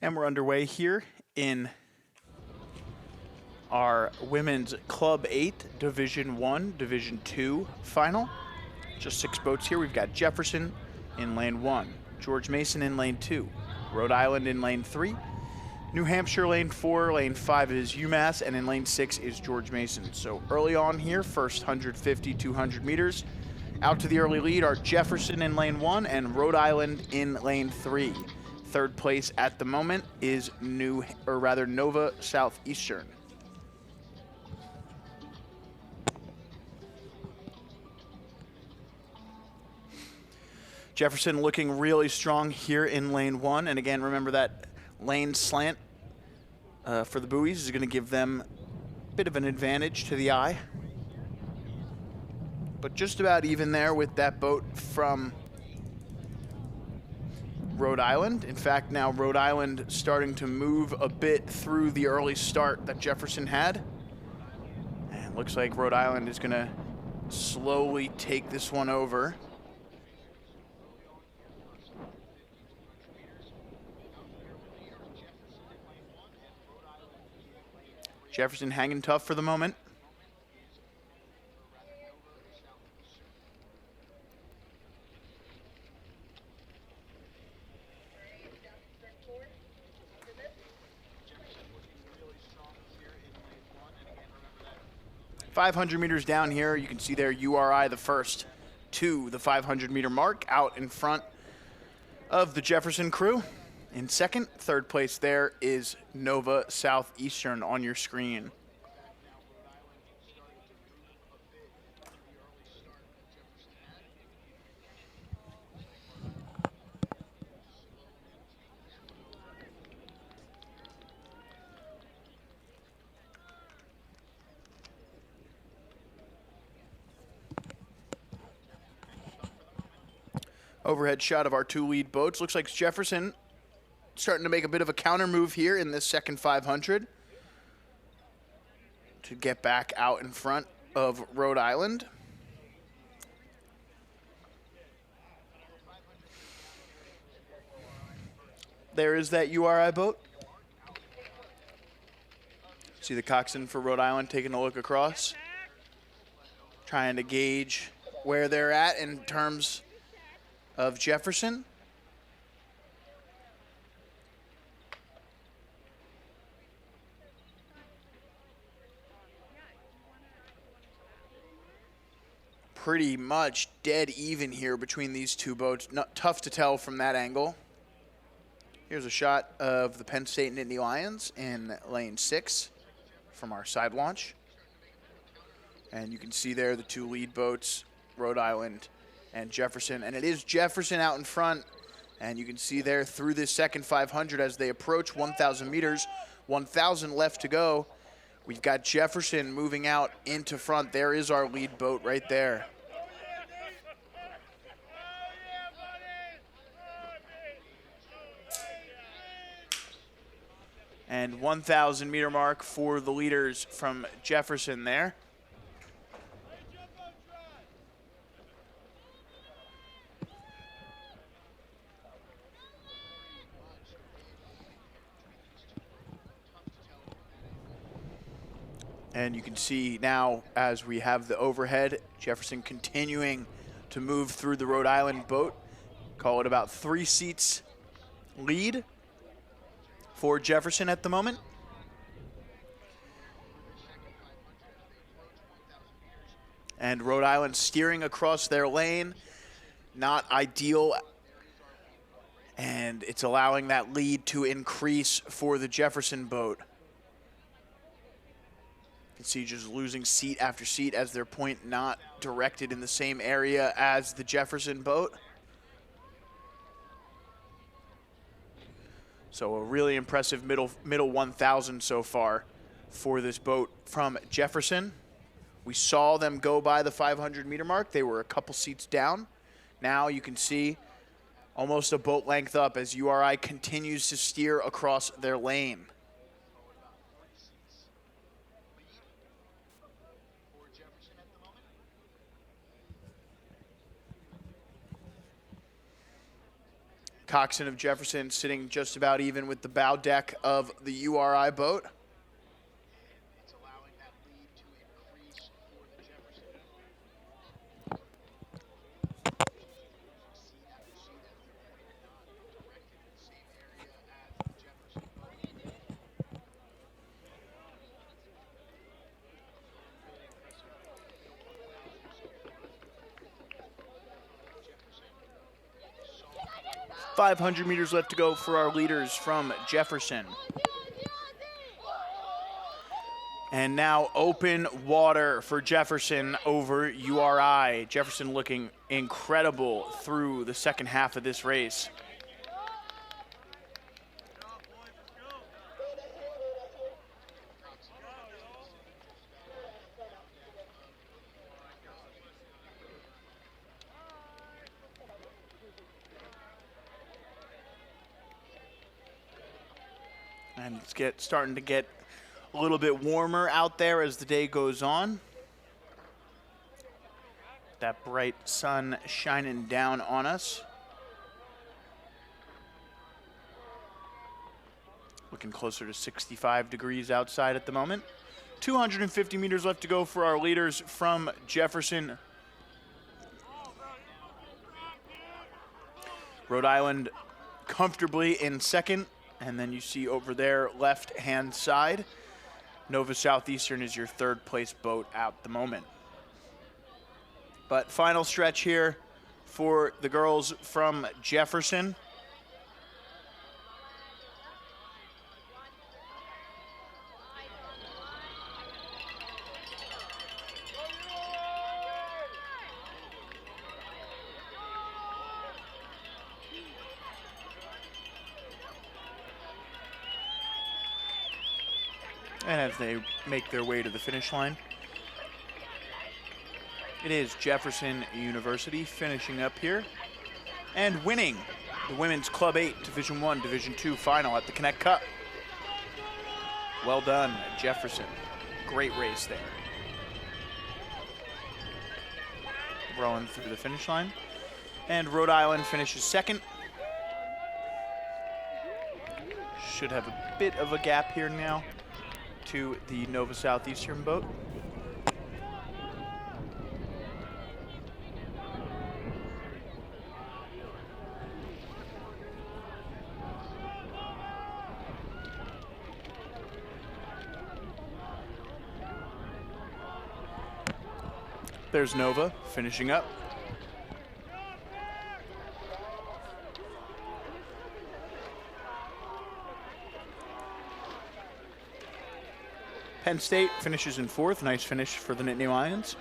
And we're underway here in our Women's Club 8 Division 1, Division 2 final. Just 6 boats here. We've got Jefferson in lane 1, George Mason in lane 2, Rhode Island in lane 3, New Hampshire lane 4, lane 5 is UMass, and in lane 6 is George Mason. So early on here, first 150, 200 meters. Out to the early lead are Jefferson in lane 1 and Rhode Island in lane 3. Third place at the moment is Nova Southeastern. Jefferson looking really strong here in lane 1. And again, remember that lane slant for the buoys is going to give them a bit of an advantage to the eye. But just about even there with that boat from Rhode Island. In fact, now Rhode Island starting to move a bit through the early start that Jefferson had. And looks like Rhode Island is going to slowly take this one over. Jefferson hanging tough for the moment. .500 meters down here, you can see there URI the first to the 500 meter mark, out in front of the Jefferson crew. In second, third place there is Nova Southeastern on your screen. Overhead shot of our 2 lead boats. Looks like Jefferson starting to make a bit of a counter move here in this second 500 to get back out in front of Rhode Island. There is that URI boat. See the coxswain for Rhode Island taking a look across, trying to gauge where they're at in terms of Jefferson. Pretty much dead even here between these 2 boats. Tough to tell from that angle. Here's a shot of the Penn State Nittany Lions in lane 6 from our side launch. And you can see there the 2 lead boats, Rhode Island and Jefferson. And it is Jefferson out in front. And you can see there through this second 500 as they approach 1,000 meters, 1,000 left to go. We've got Jefferson moving out into front. There is our lead boat right there. And 1,000 meter mark for the leaders from Jefferson there. And you can see now as we have the overhead, Jefferson continuing to move through the Rhode Island boat. Call it about 3 seats lead for Jefferson at the moment. And Rhode Island steering across their lane, not ideal. And it's allowing that lead to increase for the Jefferson boat. You can see just losing seat after seat as their point not directed in the same area as the Jefferson boat. So a really impressive middle 1,000 so far for this boat from Jefferson. We saw them go by the 500 meter mark. They were a couple seats down. Now you can see almost a boat length up as URI continues to steer across their lane. Coxswain of Jefferson sitting just about even with the bow deck of the URI boat. 500 meters left to go for our leaders from Jefferson. And now open water for Jefferson over URI. Jefferson looking incredible through the second half of this race. And it's starting to get a little bit warmer out there as the day goes on. That bright sun shining down on us. Looking closer to 65 degrees outside at the moment. 250 meters left to go for our leaders from Jefferson. Rhode Island comfortably in second. And then you see over there, left-hand side, Nova Southeastern is your third place boat at the moment. But final stretch here for the girls from Jefferson. And as they make their way to the finish line, it is Jefferson University finishing up here and winning the Women's Club 8 Division I, Division II final at the Knecht Cup. Well done, Jefferson. Great race there. Rowing through the finish line. And Rhode Island finishes second. Should have a bit of a gap here now to the Nova Southeastern boat. There's Nova finishing up. Penn State finishes in fourth. Nice finish for the Nittany Lions.